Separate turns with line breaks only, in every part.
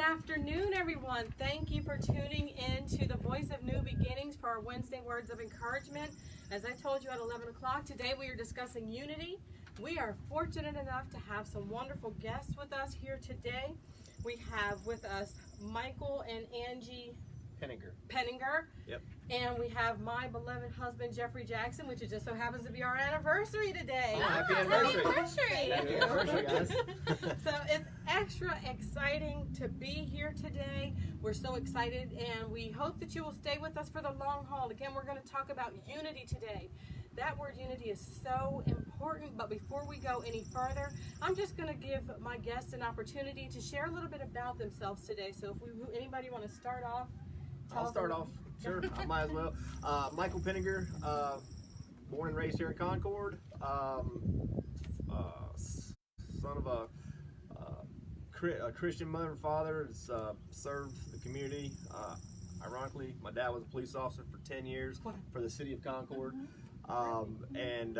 afternoon, everyone. Thank you for tuning in to the Voice of New Beginnings for our Wednesday Words of Encouragement. As I told you at 11 o'clock, today we are discussing unity. We are fortunate enough to have some wonderful guests with us here today. We have with us Michael and Angie Penninger.
Yep.
And we have my beloved husband, Jeffrey Jackson, which it just so happens to be our anniversary today.
Oh, happy anniversary.
Happy
anniversary, guys.
So it's extra exciting to be here today. We're so excited, and we hope that you will stay with us for the long haul. Again, we're going to talk about unity today. That word unity is so important, but before we go any further, I'm just going to give my guests an opportunity to share a little bit about themselves today. So if anybody want to start off?
I'll start off. Sure, I might as well. Michael Penninger, born and raised here in Concord. Son of a Christian mother and father. Has served the community. Ironically, my dad was a police officer for 10 years for the city of Concord, and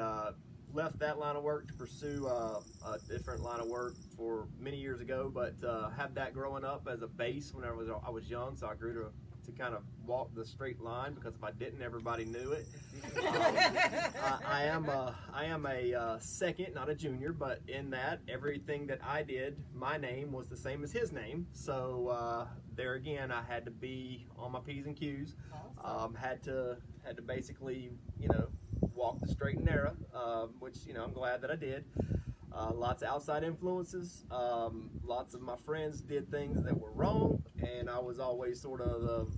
left that line of work to pursue a different line of work for many years ago. But had that growing up as a base when I was young, so I grew to kind of walk the straight line, because if I didn't, everybody knew it. I am a second, not a junior, but in that, everything that I did, my name was the same as his name. So there again, I had to be on my P's and Q's. Had to basically, walk the straight and narrow, which I'm glad that I did. Lots of outside influences. Lots of my friends did things that were wrong, and I was always sort of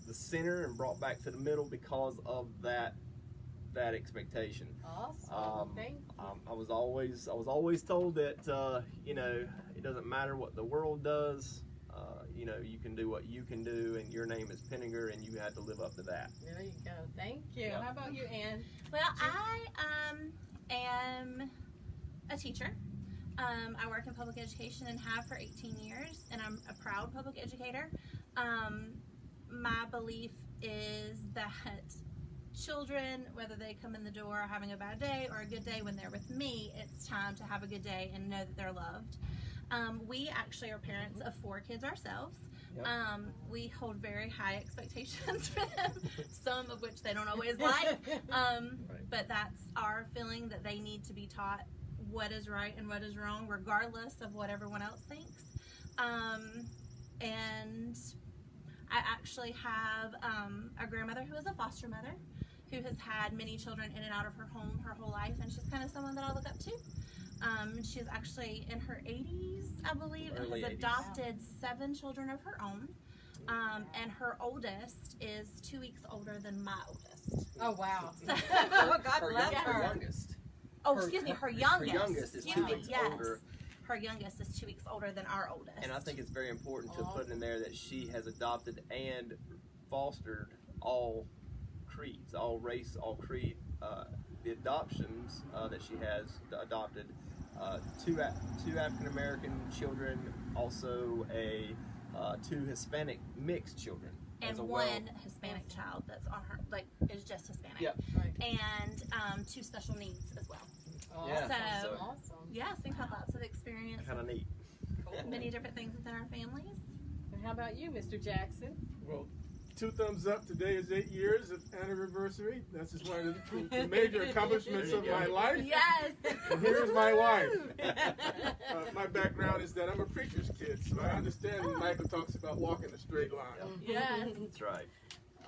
the center and brought back to the middle because of that expectation.
Awesome. Thank you.
I was always told that it doesn't matter what the world does. You can do what you can do, and your name is Penninger, and you had to live up to that.
There you go. Thank you.
Yep.
How about you, Ann?
Well, I am a teacher. I work in public education and have for 18 years, and I'm a proud public educator. My belief is that children, whether they come in the door having a bad day or a good day, when they're with me, it's time to have a good day and know that they're loved. We actually are parents of 4 kids ourselves.
Yep.
We hold very high expectations for them, some of which they don't always like, but that's our feeling, that they need to be taught what is right and what is wrong, regardless of what everyone else thinks. And I actually have a grandmother who is a foster mother, who has had many children in and out of her home her whole life, and she's kind of someone that I look up to. She's actually in her 80s, I believe, and has adopted 7 children of her own. And her oldest is 2 weeks older than my oldest.
Oh, wow.
So,
God bless her.
Youngest.
Oh, excuse me, her youngest.
Her youngest is 2 weeks older.
Her youngest is 2 weeks older than our oldest.
And I think it's very important to put in there that she has adopted and fostered all creeds, all race, all creed. The adoptions that she has adopted, 2 African American children, also 2 Hispanic mixed children,
and
as
1 Hispanic child that's on her, is just Hispanic.
Yep.
Right.
And 2 special needs as well.
Yeah.
So,
Awesome.
yes, we've had lots of experience,
Kind of neat.
many different things within our families.
And how about you, Mr. Jackson?
Well, 2 thumbs up. Today is 8 years of anniversary. That's just one of the major accomplishments of my life.
Yes.
And here's my wife. My background is that I'm a preacher's kid, so I understand when Michael talks about walking a straight line.
Yes.
That's right.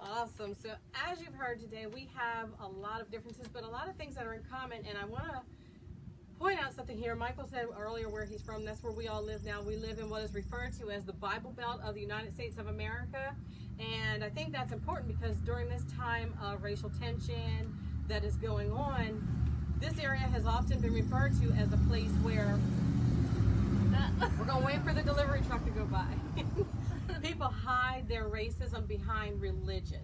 Awesome. So as you've heard today, we have a lot of differences, but a lot of things that are in common. And I want to point out something here. Michael said earlier where he's from. That's where we all live now. We live in what is referred to as the Bible Belt of the United States of America. And I think that's important because during this time of racial tension that is going on, this area has often been referred to as a place where we're going to wait for the delivery truck to go by. People hide their racism behind religion.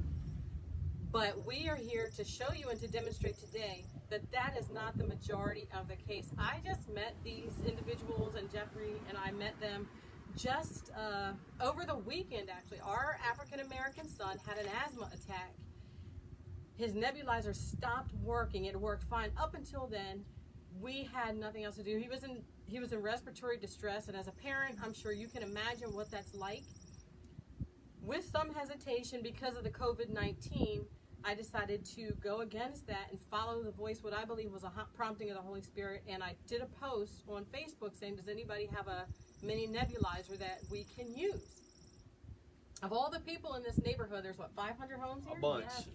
But we are here to show you and to demonstrate today that that is not the majority of the case. I just met these individuals, and Jeffrey and I met them just over the weekend, actually. Our African-American son had an asthma attack. His nebulizer stopped working. It worked fine up until then. we had nothing else to do. He was in respiratory distress, and as a parent, I'm sure you can imagine what that's like. With some hesitation because of the COVID-19, I decided to go against that and follow the voice, what I believe was a prompting of the Holy Spirit, and I did a post on Facebook saying, does anybody have a mini nebulizer that we can use? Of all the people in this neighborhood, there's 500 homes here?
A bunch.
Yes.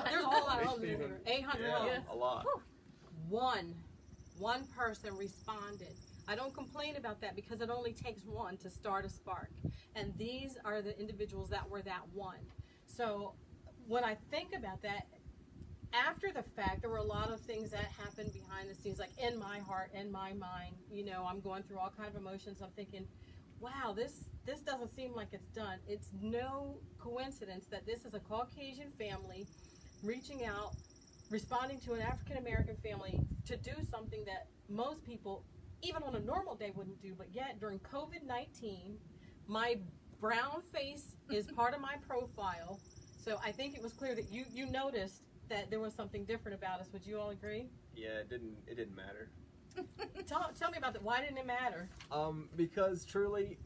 There's a whole lot of homes in here. 800
Yeah,
homes.
a lot.
One person responded. I don't complain about that because it only takes one to start a spark. And these are the individuals that were that one. So when I think about that, after the fact, there were a lot of things that happened behind the scenes, like in my heart, in my mind. You know, I'm going through all kinds of emotions. I'm thinking, wow, this doesn't seem like it's done. It's no coincidence that this is a Caucasian family reaching out, responding to an African American family to do something that most people, even on a normal day, wouldn't do. But yet, during COVID-19, my brown face is part of my profile. So I think it was clear that you noticed that there was something different about us. Would you all agree?
Yeah, it didn't matter.
Tell me about that. Why didn't it matter?
Because truly,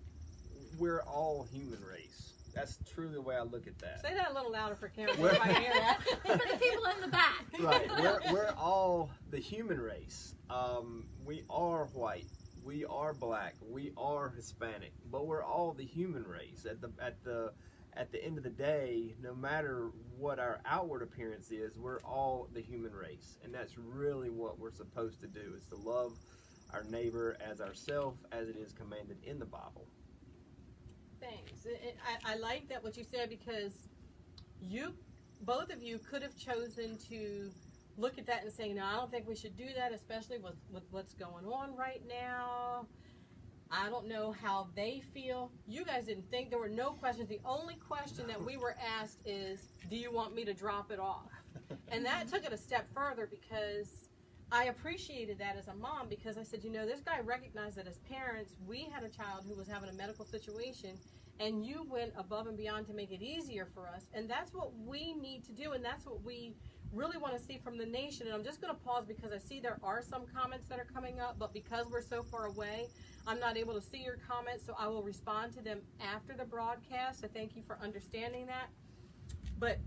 we're all human race. That's truly the way I look at that.
Say that a little louder for Karen.
We're-
If I hear that.
For the people in the back.
Right, we're all the human race. We are white, we are black, we are Hispanic, but we're all the human race. At the end of the day, no matter what our outward appearance is, we're all the human race, and that's really what we're supposed to do: is to love our neighbor as ourselves, as it is commanded in the Bible.
Thanks. I like that what you said, because both of you could have chosen to look at that and say, no, I don't think we should do that, especially with what's going on right now. I don't know how they feel. You guys didn't think. There were no questions. The only question that we were asked is, do you want me to drop it off? And that took it a step further, because I appreciated that as a mom, because I said, this guy recognized that as parents, we had a child who was having a medical situation, and you went above and beyond to make it easier for us. And that's what we need to do, and that's what we really want to see from the nation. And I'm just going to pause because I see there are some comments that are coming up, but because we're so far away, I'm not able to see your comments, so I will respond to them after the broadcast. So thank you for understanding that. But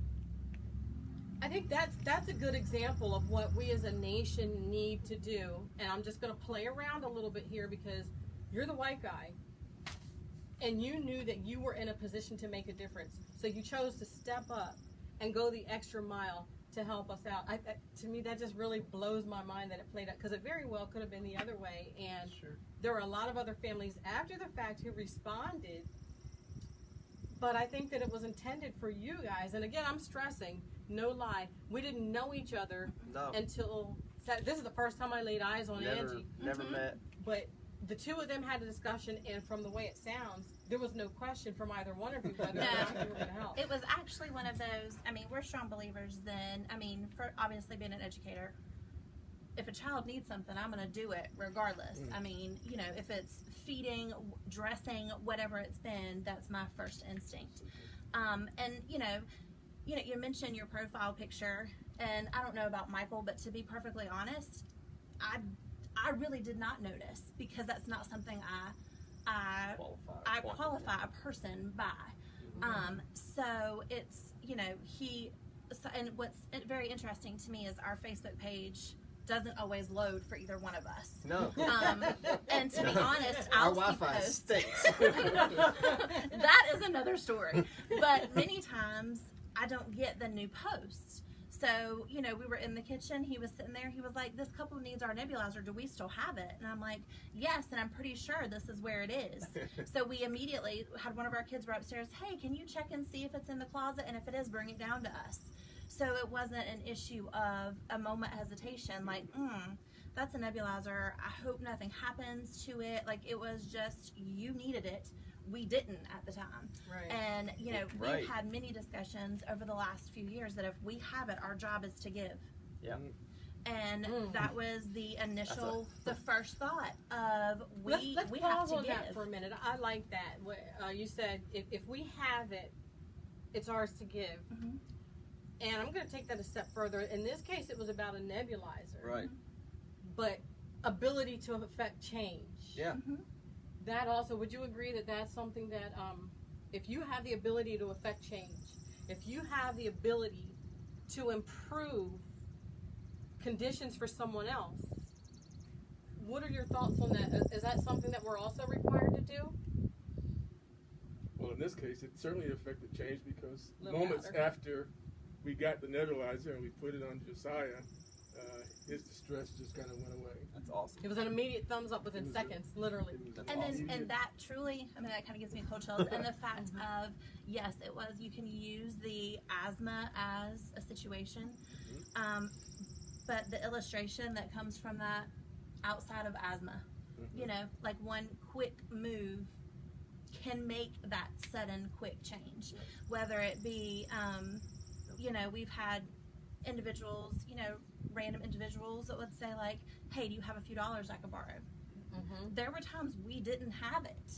I think that's a good example of what we as a nation need to do. And I'm just going to play around a little bit here, because you're the white guy, and you knew that you were in a position to make a difference. So you chose to step up and go the extra mile to help us out. To me, that just really blows my mind that it played out, because it very well could have been the other way. And
Sure.
There were a lot of other families after the fact who responded, but I think that it was intended for you guys. And again, I'm stressing, no lie, we didn't know each other
No,
until this is the first time I laid eyes on Angie.
never met.
But the two of them had a discussion, and from the way it sounds, there was no question from either one of you whether or not you were going to help.
It was actually one of those, we're strong believers then. For obviously being an educator, if a child needs something, I'm going to do it regardless. If it's feeding, dressing, whatever it's been, that's my first instinct. You mentioned your profile picture, and I don't know about Michael, but to be perfectly honest, I really did not notice, because that's not something I qualify a person by. So it's, and what's very interesting to me is our Facebook page doesn't always load for either one of us.
No.
And to be honest,
Our
I'll see
Wi-Fi
posts.
stinks.
That is another story. But many times I don't get the new posts. So, we were in the kitchen, he was sitting there, he was like, this couple needs our nebulizer, do we still have it? And I'm like, yes, and I'm pretty sure this is where it is. So we immediately had one of our kids were upstairs, hey, can you check and see if it's in the closet, and if it is, bring it down to us. So it wasn't an issue of a moment hesitation, like, that's a nebulizer, I hope nothing happens to it. Like, it was just, you needed it. We didn't at the time.
Right.
And,
Right.
we've had many discussions over the last few years that if we have it, our job is to give.
Yeah.
And that was the initial, the first thought of
Let's
we have
pause
to
on
give.
that for a minute. I like that. You said if we have it, it's ours to give.
Mhm.
And I'm going to take that a step further. In this case, it was about a nebulizer.
Right.
But ability to affect change.
Yeah.
That also, would you agree that that's something that, if you have the ability to affect change, if you have the ability to improve conditions for someone else, what are your thoughts on that? Is that something that we're also required to do?
Well, in this case, it certainly affected change because
Little
moments
louder.
after we got the nebulizer and we put it on Josiah, his distress just kind of went away.
That's awesome.
It was an immediate thumbs up within
It was
seconds, literally.
That's
And
awesome.
then, and that truly, I mean, that kind of gives me cold chills. And the fact of, yes, it was, you can use the asthma as a situation. But the illustration that comes from that outside of asthma, you know, like one quick move can make that sudden quick change. Whether it be, you know, we've had individuals, you know, random individuals that would say like, hey, do you have a few dollars I could borrow? There were times we didn't have it.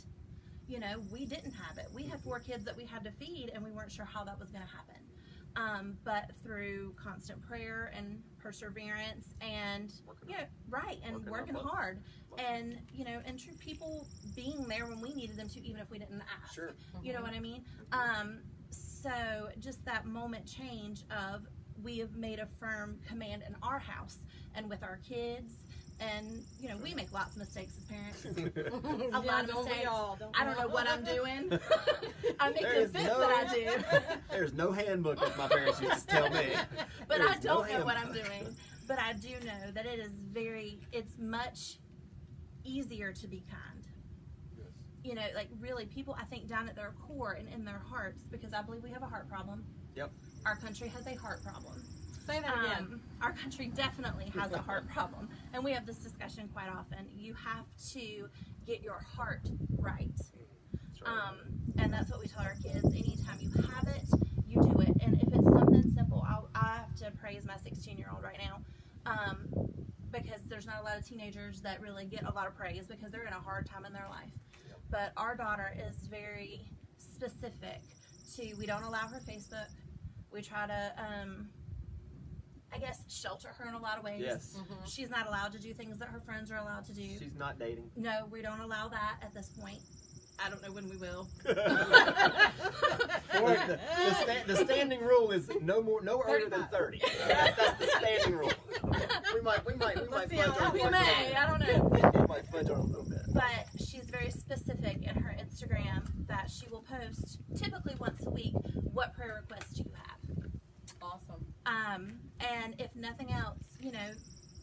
You know, we didn't have it. We had 4 kids that we had to feed and we weren't sure how that was going to happen. But through constant prayer and perseverance and,
Working
you know, right, and working hard. And, you know, and true people being there when we needed them to, even if we didn't ask.
Sure.
You know what I mean? So just that moment change of, we have made a firm command in our house and with our kids, and you know we make lots of mistakes as parents. A lot of mistakes. I don't know what I'm doing. I make them fit, but I do.
There's no handbook, as my parents used to tell me.
But
There's
I don't
no
know what I'm
handbook.
doing. But I do know that it is it's much easier to be kind.
Yes.
You know, like really, people I think down at their core and in their hearts, because I believe we have a heart problem.
Yep.
Our country has a heart problem.
Say that again.
Our country definitely has a heart problem, and we have this discussion quite often. You have to get your heart right,
That's right.
and that's what we tell our kids. Anytime you have it, you do it. And if it's something simple, I have to praise my 16-year-old right now, because there's not a lot of teenagers that really get a lot of praise because they're in a hard time in their life.
Yep.
But our daughter is very specific to, we don't allow her Facebook. We try to, I guess, shelter her in a lot of ways.
Yes.
She's not allowed to do things that her friends are allowed to do.
She's not dating.
No, we don't allow that at this point. I don't know when we will.
The standing rule is no earlier than 30. That's the standing rule. We might
Let's see
fudge
how
our
We
that
may, I don't know.
We might fudge our a little bit.
But she's very specific in her Instagram that she will post typically once a week, what prayer requests do you have?
Awesome.
And if nothing else, you know,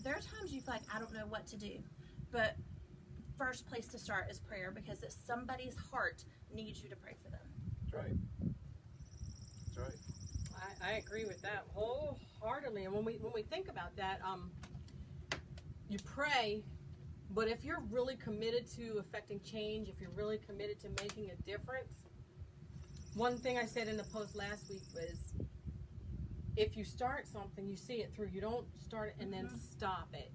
there are times you feel like I don't know what to do, but first place to start is prayer, because if somebody's heart needs you to pray for them.
That's right. That's right.
I agree with that wholeheartedly. And when we think about that, you pray, but if you're really committed to affecting change, if you're really committed to making a difference, one thing I said in the post last week was, if you start something, you see it through. You don't start it and then stop it.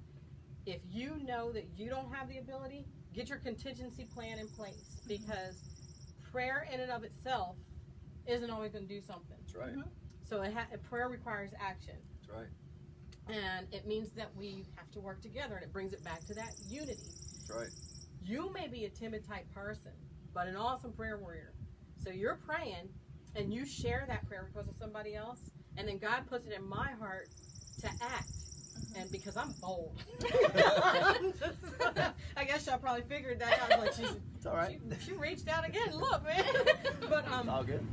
If you know that you don't have the ability, get your contingency plan in place, because prayer in and of itself isn't always going to do something.
That's right.
So prayer requires action,
That's right.
and it means that we have to work together, and it brings it back to that unity.
That's right.
You may be a timid type person, but an awesome prayer warrior. So you're praying, and you share that prayer request with somebody else, and then God puts it in my heart to act. And because I'm bold, I guess y'all probably figured that out. Like
It's all right.
she reached out again. Look, man. But
It's all good.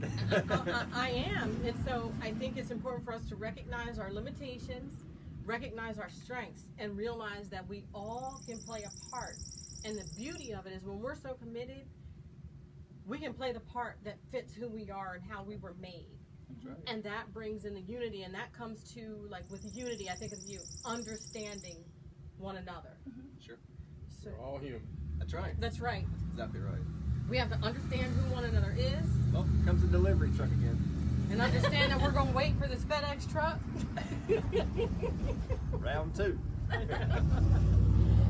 I am, and so I think it's important for us to recognize our limitations, recognize our strengths, and realize that we all can play a part. And the beauty of it is, when we're so committed, we can play the part that fits who we are and how we were made.
That's right.
And that brings in the unity, and that comes to, like, with unity, I think of you understanding one another.
Sure.
So
We're all human.
That's right.
that's right.
That's exactly right.
We have to understand who one another is,
Well, comes the delivery truck again.
and understand that we're going to wait for this FedEx truck.
Round 2.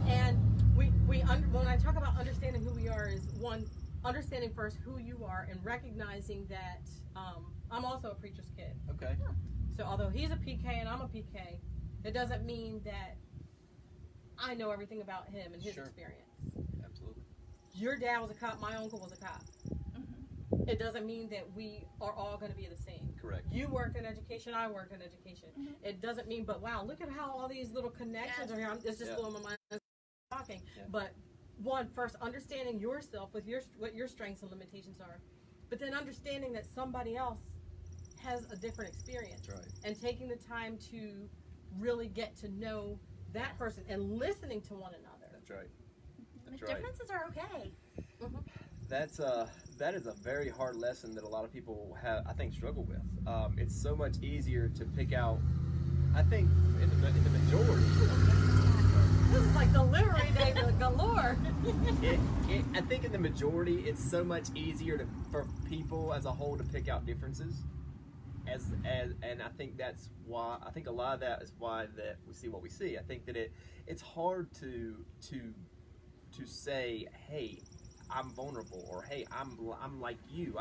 And when I talk about understanding who we are, is one, understanding first who you are and recognizing that I'm also a preacher's kid.
Okay.
So although he's a PK and I'm a PK, it doesn't mean that I know everything about him and his
Sure.
experience.
Absolutely.
Your dad was a cop, my uncle was a cop.
Mm-hmm.
It doesn't mean that we are all going to be the same.
Correct.
You work in education, I work in education.
Mhm.
It doesn't mean, but wow, look at how all these little connections
Yes.
are here. It's just
Yeah.
blowing my mind talking.
Yeah.
But one, first understanding yourself with what your strengths and limitations are, but then understanding that somebody else has a different experience,
That's right.
and taking the time to really get to know that
Yes.
person and listening to one another.
That's right.
The
That's right.
differences are okay.
That is a very hard lesson that a lot of people have, I think, struggle with. It's so much easier to pick out. I think in the majority,
This is like delivery day galore.
I think in the majority, it's so much easier for people as a whole to pick out differences. And I think that's why, I think a lot of that is why that we see what we see. I think that it's hard to say, hey, I'm vulnerable, or hey, I'm like you,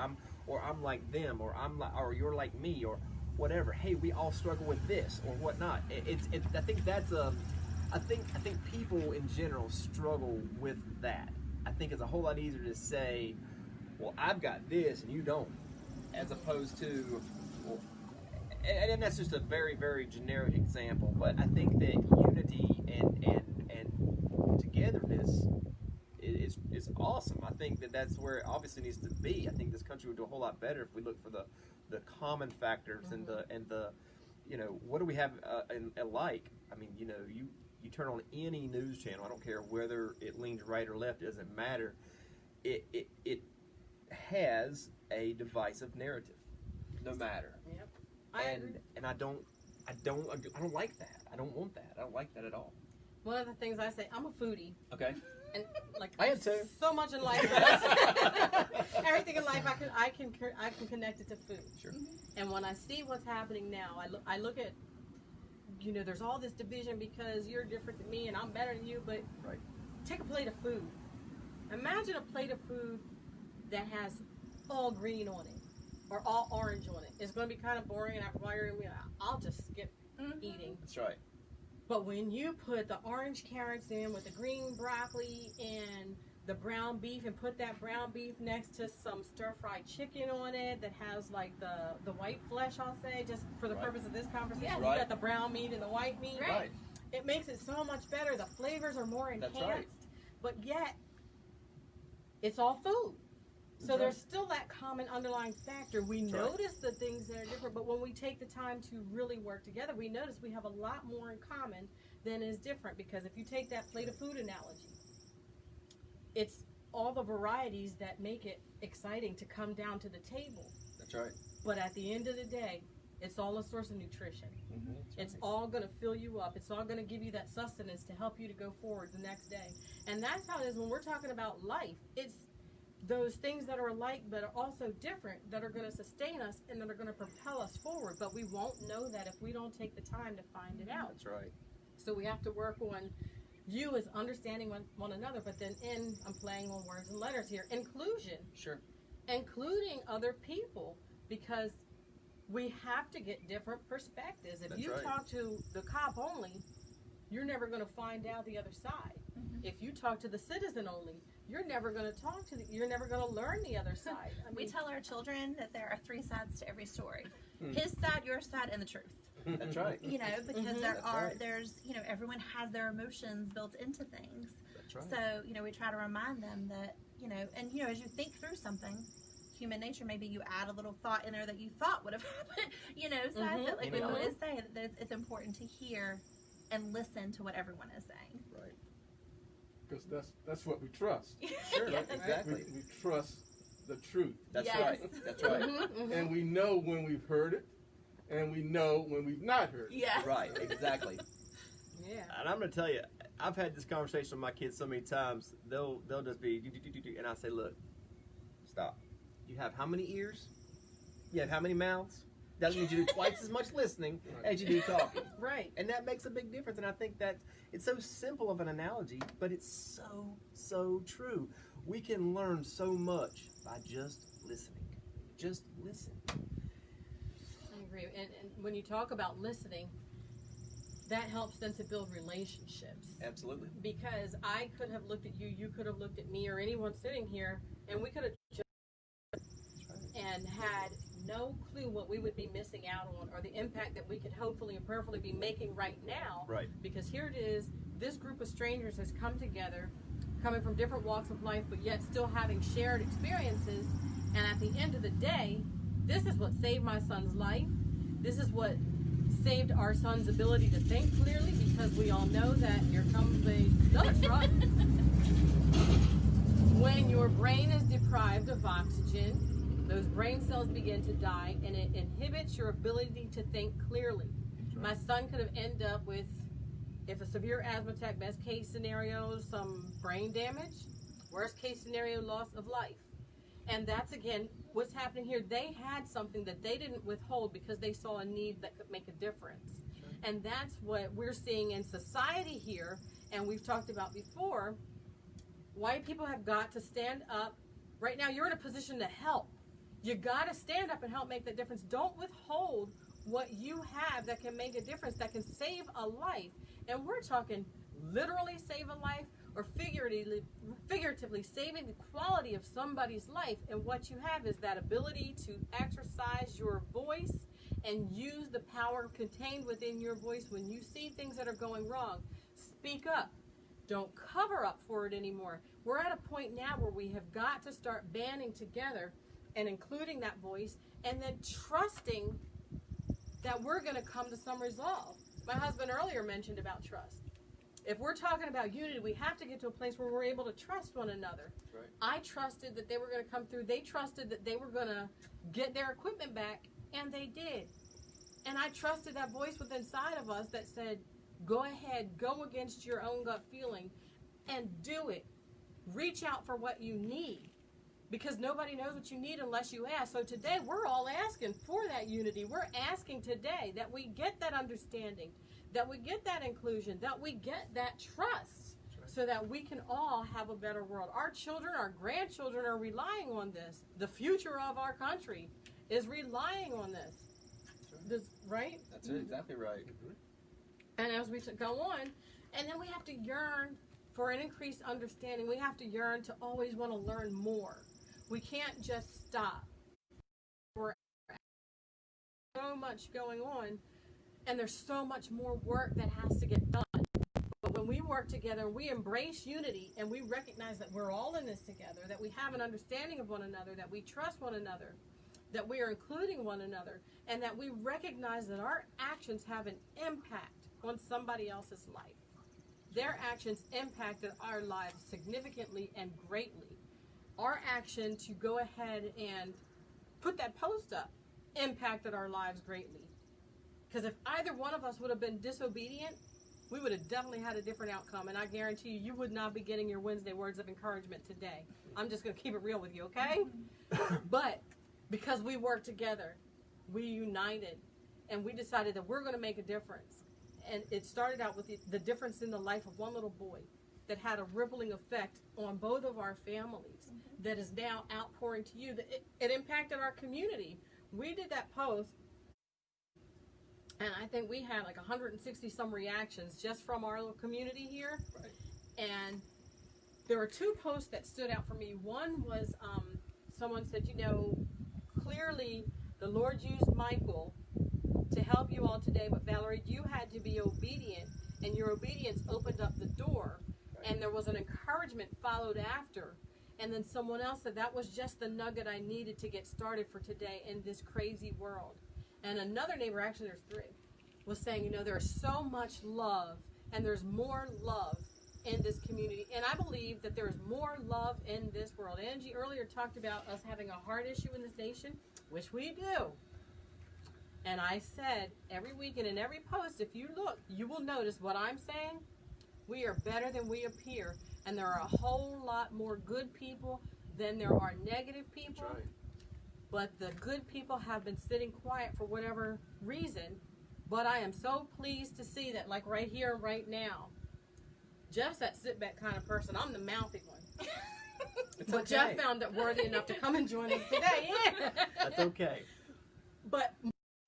or I'm like them, or or you're like me, or whatever. Hey, we all struggle with this or whatnot. I think that's I think people in general struggle with that. I think it's a whole lot easier to say, well, I've got this and you don't, as opposed to, well, and that's just a very, very generic example, but I think that unity and togetherness is awesome. I think that's where it obviously needs to be. I think this country would do a whole lot better if we look for the common factors and the what do we have alike. I mean, you turn on any news channel, I don't care whether it leans right or left, it doesn't matter. It has a divisive narrative, no matter.
Yep. I agree.
And I don't like that. I don't want that. I don't like that at all.
One of the things I say, I'm a foodie,
Okay.
and like
I am too.
so much in life. Everything in life, I can connect it to food.
Sure.
And when I see what's happening now, I look at, there's all this division because you're different than me and I'm better than you. But
Right.
take a plate of food. Imagine a plate of food that has all green on it or all orange on it. It's going to be kind of boring, and after a while, I'll just skip eating.
That's right.
But when you put the orange carrots in with the green broccoli and the brown beef, and put that brown beef next to some stir-fried chicken on it that has like the white flesh, I'll say, just for the
Right.
purpose of this conversation,
Yes.
you
Right.
got the brown meat and the white meat.
Right.
It makes it so much better. The flavors are more
That's
enhanced,
right.
but yet it's all food. So
That's
there's
right.
still that common underlying factor. We
That's right.
notice the things that are different, but when we take the time to really work together, we notice we have a lot more in common than is different. Because if you take that plate of food analogy, it's all the varieties that make it exciting to come down to the table.
That's right.
But at the end of the day, it's all a source of nutrition. It's all going to fill you up. It's all going to give you that sustenance to help you to go forward the next day. And that's how it is when we're talking about life. It's those things that are alike but are also different that are going to sustain us and that are going to propel us forward. But we won't know that if we don't take the time to find it out.
That's right.
So we have to work on you as understanding one another, but then I'm playing on words and letters here. Inclusion.
Sure.
Including other people, because we have to get different perspectives. If
That's
you
right.
talk to the cop only, you're never going to find out the other side.
Mhm.
If you talk to the citizen only, you're never going to you're never going to learn the other side. I
We
mean,
tell our children that there are three sides to every story:
Mm.
his side, your side, and the truth.
That's right.
Because
Mhm.
That's right.
there's everyone has their emotions built into things.
That's right.
So we try to remind them that and as you think through something, human nature, maybe you add a little thought in there that you thought would have happened. So I feel like we
Mhm.
always say that it's important to hear and listen to what everyone is saying.
Right.
Because that's what we trust.
Sure.
Yes.
Exactly.
We trust the truth.
That's
Yes.
right. That's right.
mhm, mhm.
And we know when we've heard it, and we know when we've not heard it.
Yeah.
Right. Exactly.
Yeah.
And I'm going to tell you, I've had this conversation with my kids so many times. They'll just be, and I say, look, stop. You have how many ears? You have how many mouths? Doesn't mean you do twice as much listening as you do talking.
Right.
And that makes a big difference. And I think that it's so simple of an analogy, but it's so true. We can learn so much by just listening. Just listen.
I agree. And when you talk about listening, that helps them to build relationships.
Absolutely.
Because I could have looked at you, you could have looked at me, or anyone sitting here, and we could have and had no clue what we would be missing out on, or the impact that we could hopefully and prayerfully be making right now.
Right.
Because here it is, this group of strangers has come together, coming from different walks of life, but yet still having shared experiences. And at the end of the day, this is what saved my son's life. This is what saved our son's ability to think clearly, because we all know that here comes another truck. When your brain is deprived of oxygen, those brain cells begin to die, and it inhibits your ability to think clearly. My son could have ended up with, if a severe asthma attack, best case scenario, some brain damage, worst case scenario, loss of life. And that's, again, what's happening here. They had something that they didn't withhold because they saw a need that could make a difference. And that's what we're seeing in society here, and we've talked about before. White people have got to stand up. Right now, you're in a position to help. You got to stand up and help make that difference. Don't withhold what you have that can make a difference, that can save a life. And we're talking literally save a life, or figuratively saving the quality of somebody's life. And what you have is that ability to exercise your voice and use the power contained within your voice when you see things that are going wrong. Speak up. Don't cover up for it anymore. We're at a point now where we have got to start banding together and including that voice, and then trusting that we're going to come to some resolve. My husband earlier mentioned about trust. If we're talking about unity, we have to get to a place where we're able to trust one another.
Right.
I trusted that they were going to come through. They trusted that they were going to get their equipment back, and they did. And I trusted that voice within inside of us that said, go ahead, go against your own gut feeling, and do it. Reach out for what you need, because nobody knows what you need unless you ask. So today, we're all asking for that unity. We're asking today that we get that understanding, that we get that inclusion, that we get that trust, so that we can all have a better world. Our children, our grandchildren are relying on this. The future of our country is relying on this. Right?
That's it, exactly right.
And as we go on, and then we have to yearn for an increased understanding. We have to yearn to always want to learn more. We can't just stop. We're so much going on, and there's so much more work that has to get done. But when we work together, we embrace unity, and we recognize that we're all in this together, that we have an understanding of one another, that we trust one another, that we are including one another, and that we recognize that our actions have an impact on somebody else's life. Their actions impacted our lives significantly and greatly. Our action to go ahead and put that post up impacted our lives greatly. Because if either one of us would have been disobedient, we would have definitely had a different outcome. And I guarantee you, you would not be getting your Wednesday words of encouragement today. I'm just going to keep it real with you, okay? But because we worked together, we united, and we decided that we're going to make a difference. And it started out with the difference in the life of one little boy that had a rippling effect on both of our families, that is now outpouring to you. It impacted our community. We did that post, and I think we had like 160 some reactions just from our little community here.
Right.
And there were two posts that stood out for me. One was someone said, clearly the Lord used Michael to help you all today, but Valerie, you had to be obedient, and your obedience opened up the door, and there was an encouragement followed after. And then someone else said, that was just the nugget I needed to get started for today in this crazy world. And another neighbor, actually there's three, was saying, there's so much love, and there's more love in this community. And I believe that there is more love in this world. Angie earlier talked about us having a heart issue in this nation, which we do. And I said every week and in every post, if you look, you will notice what I'm saying. We are better than we appear. And there are a whole lot more good people than there are negative people.
That's right.
But the good people have been sitting quiet for whatever reason. But I am so pleased to see that, like right here, right now, Jeff's that sit back kind of person. I'm the mouthy one. But
okay.
Jeff found it worthy enough to come and join us today. Yeah.
That's okay.
But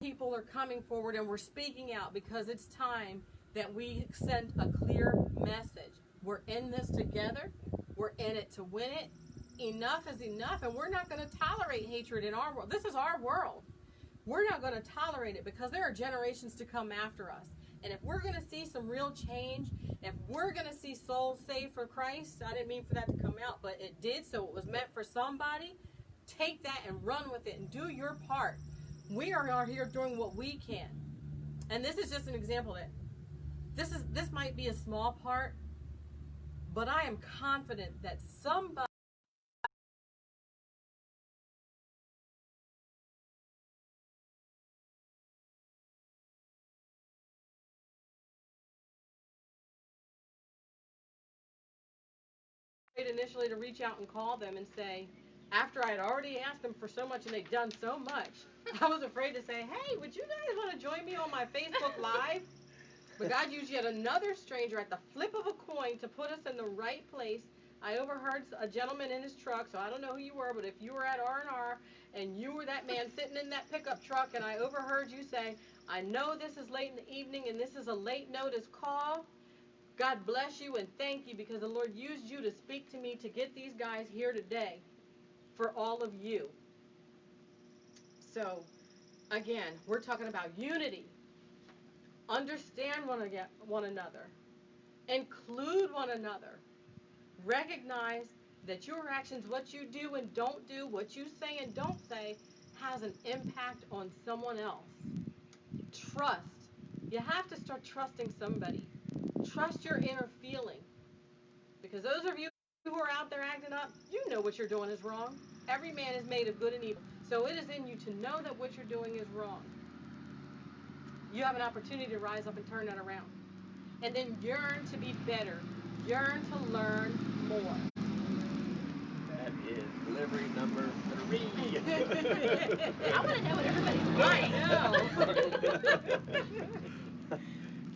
people are coming forward, and we're speaking out, because it's time that we send a clear message. We're in this together. We're in it to win it. Enough is enough, and we're not going to tolerate hatred in our world. This is our world. We're not going to tolerate it because there are generations to come after us. And if we're going to see some real change, if we're going to see souls saved for Christ, I didn't mean for that to come out, but it did, so it was meant for somebody. Take that and run with it and do your part. We are out here doing what we can. And this is just an example that this might be a small part, but I am confident that somebody initially to reach out and call them and say, after I had already asked them for so much and they'd done so much, I was afraid to say, hey, would you guys want to join me on my Facebook Live? But God used yet another stranger at the flip of a coin to put us in the right place. I overheard a gentleman in his truck, so I don't know who you were, but if you were at R&R and you were that man sitting in that pickup truck and I overheard you say, I know this is late in the evening and this is a late notice call, God bless you and thank you because the Lord used you to speak to me to get these guys here today for all of you. So, again, we're talking about unity. Understand one another. Include one another. Recognize that your actions, what you do and don't do, what you say and don't say, has an impact on someone else. Trust. You have to start trusting somebody. Trust your inner feeling. Because those of you who are out there acting up, you know what you're doing is wrong. Every man is made of good and evil. So it is in you to know that what you're doing is wrong. You have an opportunity to rise up and turn that around. And then yearn to be better. Yearn to learn more.
That is delivery number 3.
I want to know what everybody's like.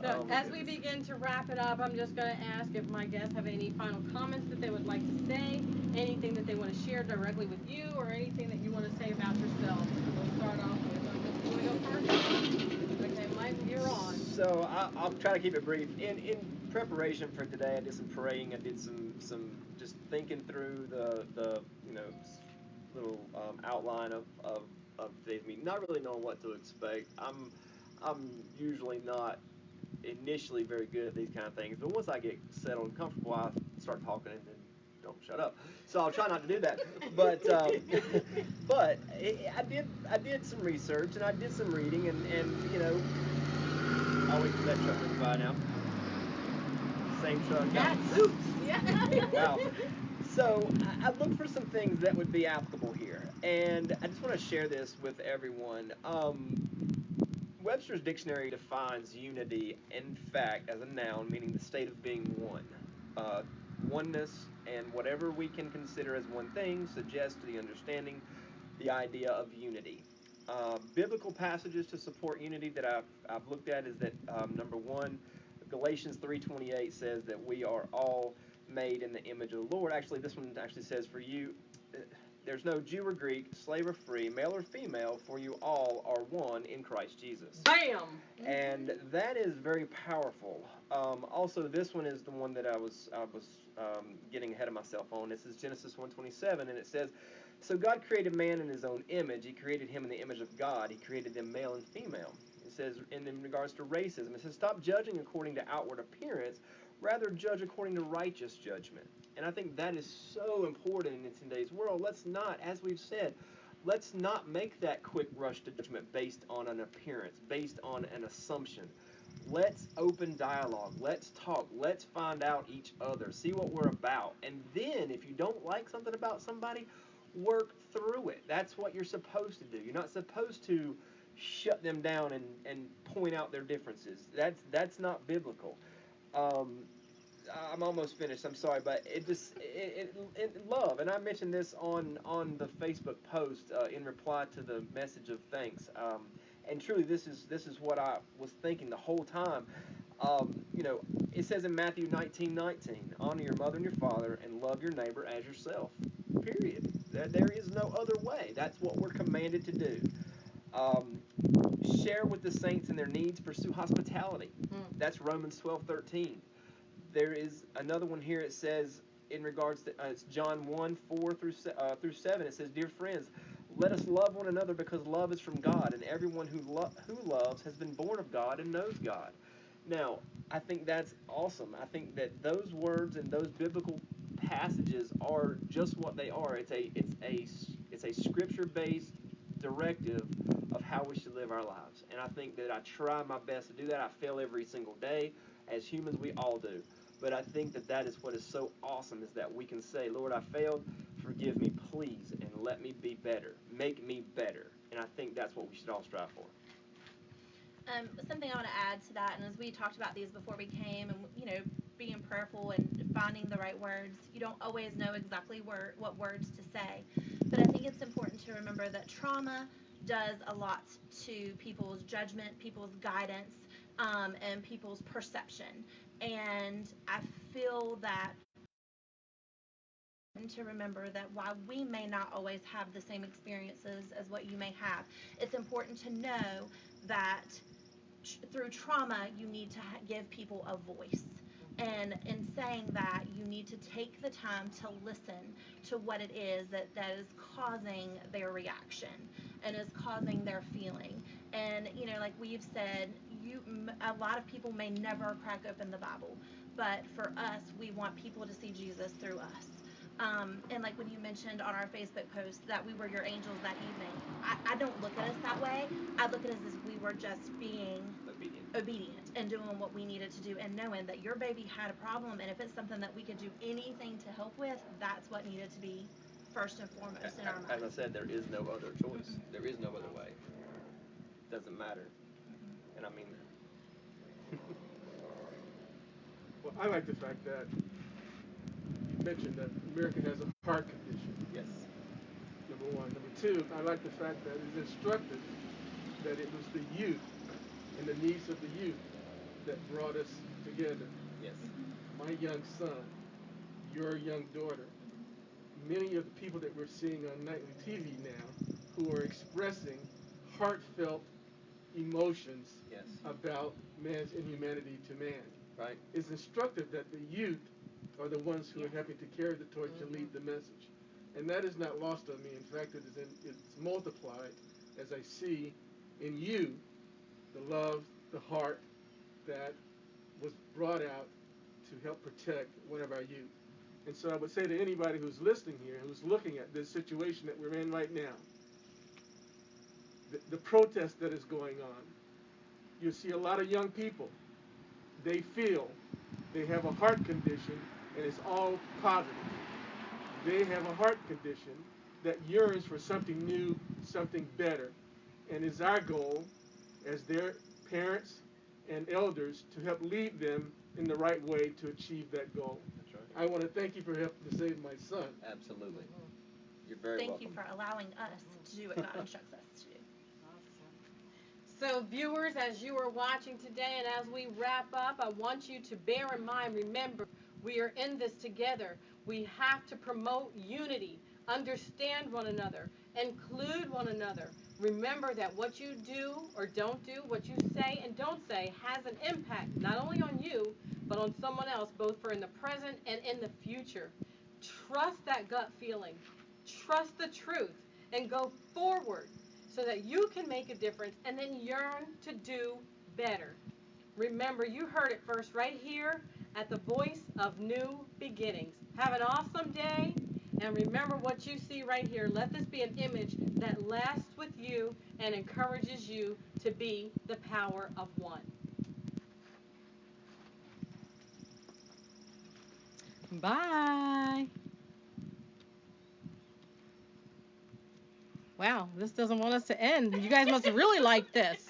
So as we begin to wrap it up, I'm just going to ask if my guests have any final comments that they would like to say, anything that they want to share directly with you, or anything that you want to say about yourself. We'll start off with, you want to go first? Okay, Mike, you're on.
So I'll try to keep it brief. In preparation for today, I did some praying. I did some just thinking through the little outline of today's meeting. Not really knowing what to expect. I'm usually not initially very good at these kind of things, but once I get settled and comfortable, I start talking and then don't shut up. So I'll try not to do that. But but I did some research and I did some reading and I'll wait for that truck to go by now. Same truck.
That's oops. Yeah.
Wow. So I looked for some things that would be applicable here, and I just want to share this with everyone. Webster's dictionary defines unity, in fact, as a noun, meaning the state of being one. Oneness and whatever we can consider as one thing suggests to the understanding the idea of unity. Biblical passages to support unity that I've looked at is that number one, Galatians 3:28 says that we are all made in the image of the Lord. Actually, this one actually says for you, there's no Jew or Greek, slave or free, male or female, for you all are one in Christ Jesus.
Bam!
And that is very powerful. Also, this one is the one that I was getting ahead of myself on. This is Genesis 1:27, and it says, so God created man in his own image. He created him in the image of God. He created them male and female. It says, in regards to racism, it says, stop judging according to outward appearance, rather judge according to righteous judgment. And I think that is so important in today's world. Let's not, as we've said, let's not make that quick rush to judgment based on an appearance, based on an assumption. Let's open dialogue. Let's talk. Let's find out each other. See what we're about. And then if you don't like something about somebody, work through it. That's what you're supposed to do. You're not supposed to shut them down and point out their differences. That's not biblical. I'm almost finished. I'm sorry, but love, and I mentioned this on the Facebook post in reply to the message of thanks. And truly, this is what I was thinking the whole time. It says in Matthew 19:19, honor your mother and your father, and love your neighbor as yourself. Period. There is no other way. That's what we're commanded to do. Um, Share with the saints in their needs. Pursue hospitality. That's Romans 12:13. There is another one here. It says in regards to it's John 1:4 through 7. It says, "Dear friends, let us love one another because love is from God, and everyone who loves has been born of God and knows God." Now, I think that's awesome. I think that those words and those biblical passages are just what they are. It's a scripture-based directive of how we should live our lives. And I think that I try my best to do that. I fail every single day. As humans, we all do. But I think that that is what is so awesome, is that we can say, Lord, I failed. Forgive me, please, and let me be better. Make me better. And I think that's what we should all strive for.
Something I want to add to that, and as we talked about these before we came, and being prayerful and finding the right words, you don't always know exactly what words to say. But I think it's important to remember that trauma does a lot to people's judgment, people's guidance, and people's perception. And I feel that to remember that while we may not always have the same experiences as what you may have, it's important to know that through trauma, you need to give people a voice. And in saying that, you need to take the time to listen to what it is that is causing their reaction and is causing their feeling. And, like we've said, a lot of people may never crack open the Bible, but for us, we want people to see Jesus through us. And like when you mentioned on our Facebook post that we were your angels that evening, I don't look at us that way. I look at us as we were just being obedient and doing what we needed to do, and knowing that your baby had a problem, and if it's something that we could do anything to help with, that's what needed to be first and foremost in our
As
mind.
I said, there is no other choice. There is no other way. It doesn't matter. And I mean that.
Well, I like the fact that you mentioned that America has a heart condition.
Yes.
Number one. Number two, I like the fact that it's instructed that it was the youth and the needs of the youth that brought us together.
Yes.
My young son, your young daughter, many of the people that we're seeing on nightly TV now who are expressing heartfelt emotions
Yes.
about man's inhumanity to man.
Right.
It's instructive that the youth are the ones who are having to carry the torch and lead the message. And that is not lost on me. In fact, it's multiplied as I see in you the love, the heart that was brought out to help protect one of our youth. And so I would say to anybody who's listening here, who's looking at this situation that we're in right now, the protest that is going on, you see a lot of young people. They feel they have a heart condition, and it's all positive. They have a heart condition that yearns for something new, something better, and it's our goal as their parents and elders to help lead them in the right way to achieve that goal.
That's right.
I want to thank you for helping to save my son.
Absolutely. You're very
Thank
welcome.
you for allowing us to do what God instructs us to do.
So, viewers, as you are watching today and as we wrap up, I want you to bear in mind, remember, we are in this together. We have to promote unity, understand one another, include one another. Remember that what you do or don't do, what you say and don't say, has an impact not only on you, but on someone else, both for in the present and in the future. Trust that gut feeling. Trust the truth and go forward so that you can make a difference and then yearn to do better. Remember, you heard it first right here at the Voice of New Beginnings. Have an awesome day, and remember what you see right here. Let this be an image that lasts with you and encourages you to be the power of one. Bye. Wow, this doesn't want us to end. You guys must really like this.